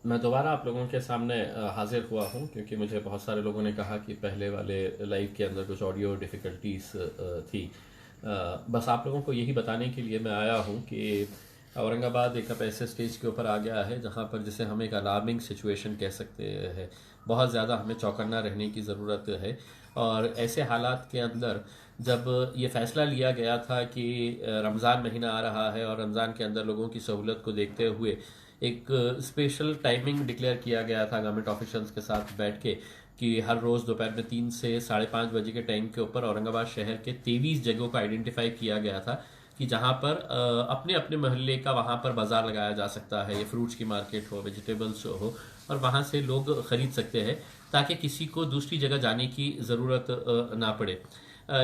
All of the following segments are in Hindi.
मैं दोबारा आप लोगों के सामने हाजिर हुआ हूँ क्योंकि मुझे बहुत सारे लोगों ने कहा कि पहले वाले लाइव के अंदर कुछ ऑडियो डिफ़िकल्टीज थी। बस आप लोगों को यही बताने के लिए मैं आया हूँ कि औरंगाबाद एक अब ऐसे स्टेज के ऊपर आ गया है जहाँ पर जिसे हम एक अलार्मिंग सिचुएशन कह सकते हैं। बहुत ज़्यादा हमें चौकन्ना रहने की ज़रूरत है। और ऐसे हालात के अंदर जब ये फ़ैसला लिया गया था कि रमज़ान महीना आ रहा है और रमज़ान के अंदर लोगों की सहूलत को देखते हुए एक स्पेशल टाइमिंग डिक्लेयर किया गया था गवर्नमेंट ऑफिशियल्स के साथ बैठ के कि हर रोज़ दोपहर में 3 से 5:30 बजे के टाइम के ऊपर औरंगाबाद शहर के 23 जगहों को आइडेंटिफाई किया गया था कि जहाँ पर अपने अपने मोहल्ले का वहाँ पर बाजार लगाया जा सकता है। ये फ्रूट्स की मार्केट हो, वेजिटेबल्स हो, और वहाँ से लोग खरीद सकते हैं ताकि किसी को दूसरी जगह जाने की ज़रूरत ना पड़े।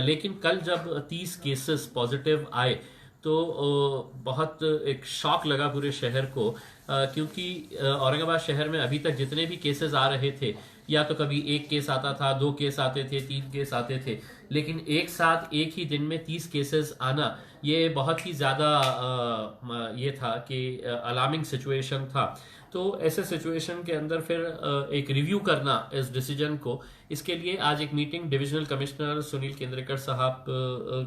लेकिन कल जब 30 केसेस पॉजिटिव आए तो बहुत एक शॉक लगा पूरे शहर को, क्योंकि औरंगाबाद शहर में अभी तक जितने भी केसेस आ रहे थे, या तो कभी एक केस आता था, 2 केस आते थे, 3 केस आते थे, लेकिन एक साथ एक ही दिन में 30 केसेस आना ये बहुत ही ज़्यादा ये था कि अलार्मिंग सिचुएशन था। तो ऐसे सिचुएशन के अंदर फिर एक रिव्यू करना इस डिसीजन को, इसके लिए आज एक meeting divisional commissioner Sunil Kendrekar साहब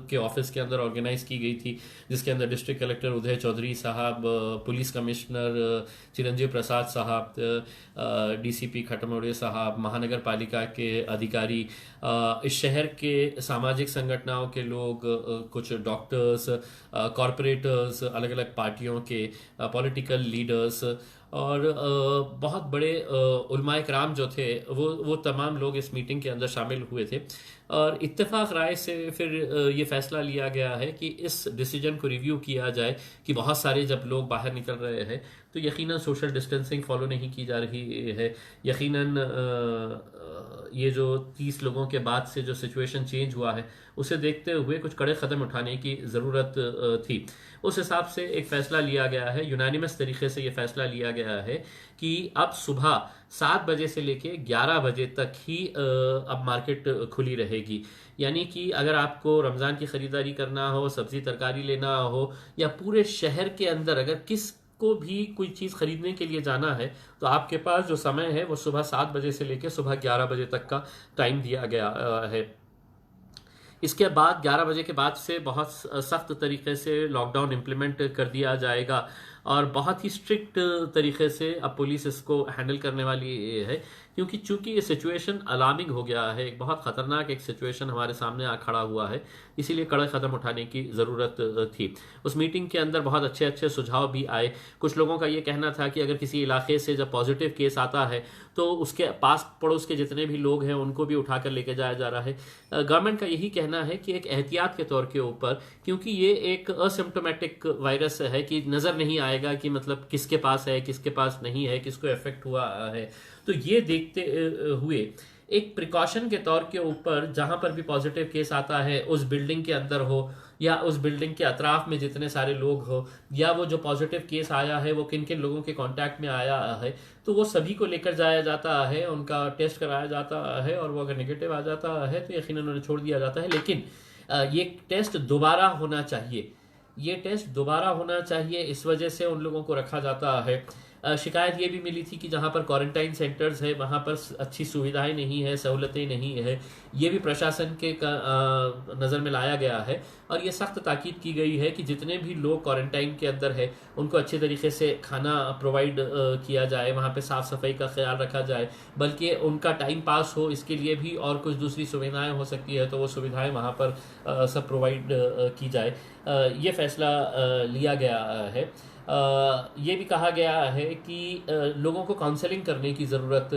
के ऑफिस के अंदर ऑर्गेनाइज की गई थी, जिसके अंदर डिस्ट्रिक्ट कलेक्टर उदय चौधरी साहब, पुलिस कमिश्नर चिरंजीव प्रसाद साहब, डीसीपी खटमोड़े साहब, महानगर पालिका के अधिकारी, इस शहर के सामाजिक संगठनों के लोग, कुछ डॉक्टर्स, कॉरपोरेटर्स, अलग अलग पार्टियों के पॉलिटिकल लीडर्स, और बहुत बड़े उलमाए कराम जो थे वो तमाम लोग इस मीटिंग के अंदर शामिल हुए थे। और इत्तेफाक राय से फिर ये फैसला लिया गया है कि इस डिसीजन को रिव्यू किया जाए कि बहुत सारे जब लोग बाहर निकल रहे हैं तो यकीनन सोशल डिस्टेंसिंग फॉलो नहीं की जा रही है। यकीनन ये जो 30 लोगों के बाद से जो सिचुएशन चेंज हुआ है उसे देखते हुए कुछ कड़े कदम उठाने की ज़रूरत थी। उस हिसाब से एक फ़ैसला लिया गया है, यूनानिमस तरीके से ये फ़ैसला लिया गया है कि अब सुबह 7 बजे से लेके 11 बजे तक ही अब मार्केट खुली रहेगी। यानी कि अगर आपको रमज़ान की ख़रीदारी करना हो, सब्ज़ी तरकारी लेना हो, या पूरे शहर के अंदर अगर किस को भी कोई चीज़ खरीदने के लिए जाना है, तो आपके पास जो समय है वो सुबह 7 बजे से लेकर सुबह 11 बजे तक का टाइम दिया गया है। इसके बाद 11 बजे के बाद से बहुत सख्त तरीके से लॉकडाउन इम्प्लीमेंट कर दिया जाएगा, और बहुत ही स्ट्रिक्ट तरीके से अब पुलिस इसको हैंडल करने वाली है, क्योंकि चूंकि ये सिचुएशन अलार्मिंग हो गया है, एक बहुत ख़तरनाक एक सिचुएशन हमारे सामने आ खड़ा हुआ है, इसीलिए कड़े कदम उठाने की ज़रूरत थी। उस मीटिंग के अंदर बहुत अच्छे अच्छे सुझाव भी आए। कुछ लोगों का ये कहना था कि अगर किसी इलाके से जब पॉजिटिव केस आता है तो उसके पास पड़ोस के जितने भी लोग हैं उनको भी उठाकर लेके जाया जा रहा है। गवर्नमेंट का यही कहना है कि एक एहतियात के तौर के ऊपर, क्योंकि ये एक असिम्प्टोमेटिक वायरस है कि नज़र नहीं आएगा कि मतलब किसके पास है, किसके पास नहीं है, किसको इफेक्ट हुआ है, तो ये देखते हुए एक प्रिकॉशन के तौर के ऊपर जहां पर भी पॉजिटिव केस आता है, उस बिल्डिंग के अंदर हो या उस बिल्डिंग के अतराफ में जितने सारे लोग हो, या वो जो पॉजिटिव केस आया है वो किन किन लोगों के कांटेक्ट में आया है, तो वो सभी को लेकर जाया जाता है, उनका टेस्ट कराया जाता है, और वो अगर नेगेटिव आ जाता है तो यकीनन उन्हें छोड़ दिया जाता है। लेकिन ये टेस्ट दोबारा होना चाहिए, ये टेस्ट दोबारा होना चाहिए, इस वजह से उन लोगों को रखा जाता है। शिकायत ये भी मिली थी कि जहाँ पर क्वारंटाइन सेंटर्स है वहाँ पर अच्छी सुविधाएं नहीं है, सहूलतें नहीं है, ये भी प्रशासन के नज़र में लाया गया है, और ये सख्त ताकीद की गई है कि जितने भी लोग क्वारंटाइन के अंदर है उनको अच्छे तरीके से खाना प्रोवाइड किया जाए, वहाँ पे साफ़ सफाई का ख्याल रखा जाए, बल्कि उनका टाइम पास हो इसके लिए भी और कुछ दूसरी सुविधाएं हो सकती है तो वो सुविधाएं वहाँ पर सब प्रोवाइड की जाए। ये फैसला लिया गया है। ये भी कहा गया है कि लोगों को काउंसलिंग करने की ज़रूरत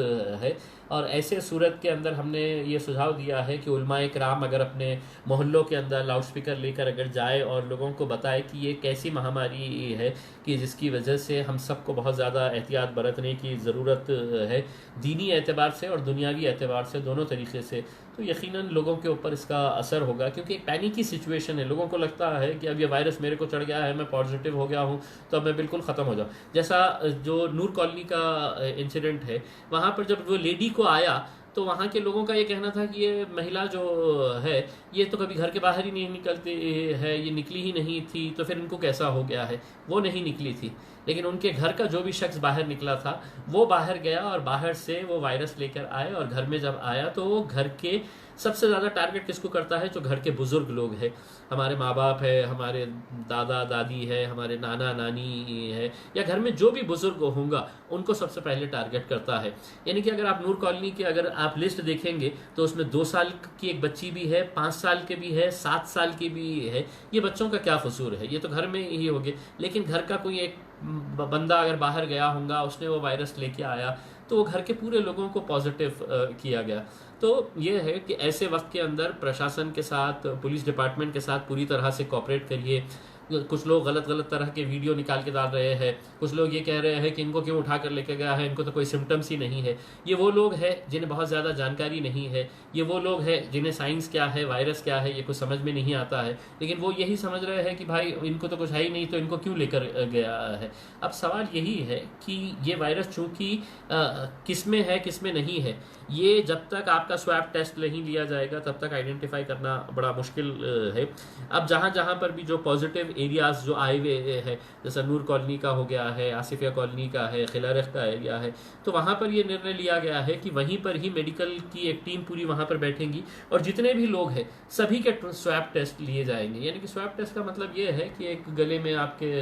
है, और ऐसे सूरत के अंदर हमने ये सुझाव दिया है कि उलमाए कराम अगर अपने मोहल्लों के अंदर लाउड स्पीकर लेकर अगर जाए और लोगों को बताए कि ये कैसी महामारी है कि जिसकी वजह से हम सबको बहुत ज़्यादा एहतियात बरतने की ज़रूरत है, दीनी एतबार से और दुनियावी एतबार से, दोनों तरीके से, तो यकीनन लोगों के ऊपर इसका असर होगा, क्योंकि एक पैनिक की सिचुएशन है। लोगों को लगता है कि अब ये वायरस मेरे को चढ़ गया है, मैं पॉजिटिव हो गया हूँ तो अब मैं बिल्कुल ख़त्म हो जाऊँ। जैसा जो नूर कॉलोनी का इंसिडेंट है, वहाँ पर जब वो लेडी को आया तो वहाँ के लोगों का ये कहना था कि ये महिला जो है ये तो कभी घर के बाहर ही नहीं निकलती है, ये निकली ही नहीं थी, तो फिर इनको कैसा हो गया है। वो नहीं निकली थी, लेकिन उनके घर का जो भी शख्स बाहर निकला था वो बाहर गया और बाहर से वो वायरस लेकर आए, और घर में जब आया तो वो घर के सबसे ज़्यादा टारगेट किसको करता है? जो घर के बुज़ुर्ग लोग हैं, हमारे माँ बाप है, हमारे दादा दादी है, हमारे नाना नानी है, या घर में जो भी बुज़ुर्ग होगा उनको सबसे पहले टारगेट करता है। यानी कि अगर आप नूर कॉलोनी की अगर आप लिस्ट देखेंगे तो उसमें 2 साल की एक बच्ची भी है, 5 साल के भी है, 7 साल की भी है। ये बच्चों का क्या कसूर है? ये तो घर में ही होंगे, लेकिन घर का कोई एक बंदा अगर बाहर गया होगा, उसने वो वायरस लेके आया, तो वो घर के पूरे लोगों को पॉजिटिव किया गया। तो ये है कि ऐसे वक्त के अंदर प्रशासन के साथ, पुलिस डिपार्टमेंट के साथ पूरी तरह से कोऑपरेट करिए। कुछ लोग गलत गलत तरह के वीडियो निकाल के डाल रहे हैं, कुछ लोग ये कह रहे हैं कि इनको क्यों उठा कर लेके गया है, इनको तो कोई सिम्टम्स ही नहीं है। ये वो लोग हैं जिन्हें बहुत ज़्यादा जानकारी नहीं है, ये वो लोग हैं जिन्हें साइंस क्या है, वायरस क्या है, ये कुछ समझ में नहीं आता है, लेकिन वो यही समझ रहे हैं कि भाई इनको तो कुछ है ही नहीं, तो इनको क्यों लेकर गया है। अब सवाल यही है कि ये वायरस चूँकि किस में है किस में नहीं है, ये जब तक आपका स्वैब टेस्ट नहीं लिया जाएगा तब तक आइडेंटिफाई करना बड़ा मुश्किल है। अब जहाँ जहाँ पर भी जो पॉजिटिव एरियाज जो आए हुए हैं, जैसा नूर कॉलोनी का हो गया है, आसिफिया कॉलोनी का है, खिलारख का एरिया है, तो वहाँ पर ये निर्णय लिया गया है कि वहीं पर ही मेडिकल की एक टीम पूरी वहाँ पर बैठेंगी और जितने भी लोग हैं सभी के स्वैब टेस्ट लिए जाएंगे। यानी कि स्वैब टेस्ट का मतलब ये है कि एक गले में आपके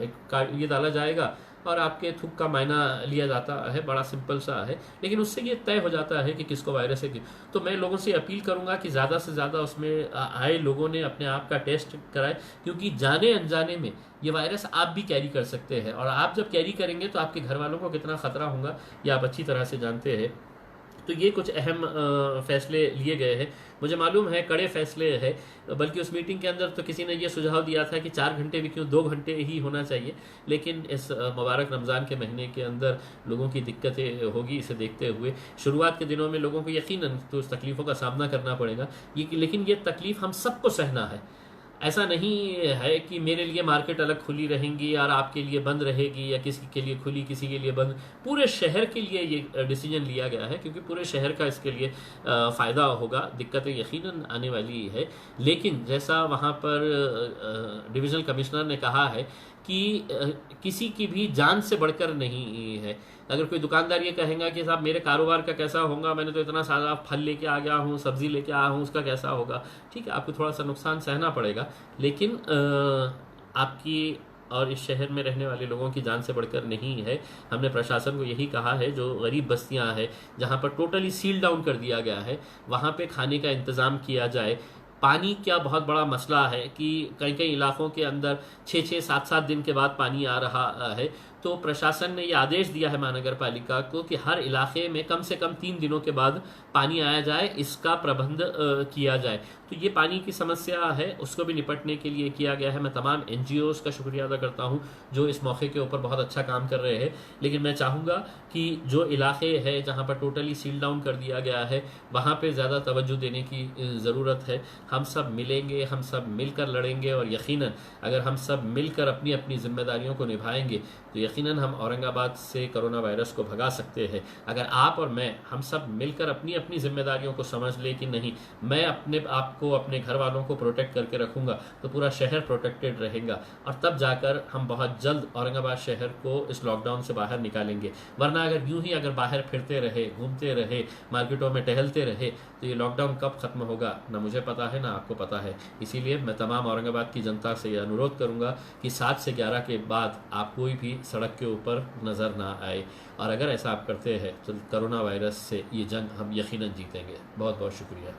एक ये डाला जाएगा और आपके थूक का मायना लिया जाता है, बड़ा सिंपल सा है, लेकिन उससे ये तय हो जाता है कि किसको वायरस है। तो मैं लोगों से अपील करूंगा कि ज़्यादा से ज़्यादा उसमें आए लोगों ने अपने आप का टेस्ट कराए, क्योंकि जाने अनजाने में ये वायरस आप भी कैरी कर सकते हैं, और आप जब कैरी करेंगे तो आपके घर वालों को कितना ख़तरा होगा ये आप अच्छी तरह से जानते हैं। तो ये कुछ अहम फैसले लिए गए हैं। मुझे मालूम है कड़े फैसले हैं, बल्कि उस मीटिंग के अंदर तो किसी ने ये सुझाव दिया था कि 4 घंटे भी क्यों, 2 घंटे ही होना चाहिए, लेकिन इस मुबारक रमज़ान के महीने के अंदर लोगों की दिक्कतें होगी। इसे देखते हुए शुरुआत के दिनों में लोगों को यकीनन तो उस तकलीफ़ों का सामना करना पड़ेगा, लेकिन ये तकलीफ़ हम सबको सहना है। ऐसा नहीं है कि मेरे लिए मार्केट अलग खुली रहेंगी और आपके लिए बंद रहेगी, या किसी के लिए खुली किसी के लिए बंद। पूरे शहर के लिए ये डिसीजन लिया गया है, क्योंकि पूरे शहर का इसके लिए फ़ायदा होगा। दिक्कतें यकीनन आने वाली है, लेकिन जैसा वहाँ पर डिविज़नल कमिश्नर ने कहा है कि किसी की भी जान से बढ़कर नहीं है। अगर कोई दुकानदार ये कहेगा कि साहब मेरे कारोबार का कैसा होगा, मैंने तो इतना सारा फल लेके आ गया हूँ, सब्जी लेके आया हूँ, उसका कैसा होगा, ठीक है आपको थोड़ा सा नुकसान सहना पड़ेगा, लेकिन आपकी और इस शहर में रहने वाले लोगों की जान से बढ़कर नहीं है। हमने प्रशासन को यही कहा है, जो गरीब बस्तियां हैं जहां पर टोटली सील डाउन कर दिया गया है, वहां पे खाने का इंतज़ाम किया जाए। पानी क्या बहुत बड़ा मसला है कि कई कई इलाकों के अंदर 6-6, 7-7 दिन के बाद पानी आ रहा है। तो प्रशासन ने ये आदेश दिया है महानगर पालिका को कि हर इलाके में कम से कम 3 दिनों के बाद पानी आया जाए, इसका प्रबंध किया जाए। तो ये पानी की समस्या है, उसको भी निपटने के लिए किया गया है। मैं तमाम NGOs का शुक्रिया अदा करता हूँ जो इस मौके के ऊपर बहुत अच्छा काम कर रहे हैं, लेकिन मैं चाहूँगा कि जो इलाके हैं जहाँ पर टोटली सील डाउन कर दिया गया है वहाँ पर ज़्यादा तवज्जो देने की ज़रूरत है। हम सब मिलेंगे, हम सब मिलकर लड़ेंगे, और यकीनन अगर हम सब मिलकर अपनी अपनी जिम्मेदारियों को निभाएंगे तो यकीनन हम औरंगाबाद से कोरोना वायरस को भगा सकते हैं। अगर आप और मैं हम सब मिलकर अपनी अपनी जिम्मेदारियों को समझ ले कि नहीं, मैं अपने आप को, अपने घर वालों को प्रोटेक्ट करके रखूंगा, तो पूरा शहर प्रोटेक्टेड रहेगा, और तब जाकर हम बहुत जल्द औरंगाबाद शहर को इस लॉकडाउन से बाहर निकालेंगे। वरना अगर यूं ही अगर बाहर फिरते रहे, घूमते रहे, मार्केटों में टहलते रहे, तो ये लॉकडाउन कब ख़त्म होगा ना मुझे पता है ना आपको पता है। इसीलिए मैं तमाम औरंगाबाद की जनता से यह अनुरोध करूंगा कि 7 से 11 के बाद आप कोई भी सड़क के ऊपर नज़र ना आए, और अगर ऐसा आप करते हैं तो कोरोना वायरस से ये जंग हम यकीनन जीतेंगे। बहुत बहुत शुक्रिया।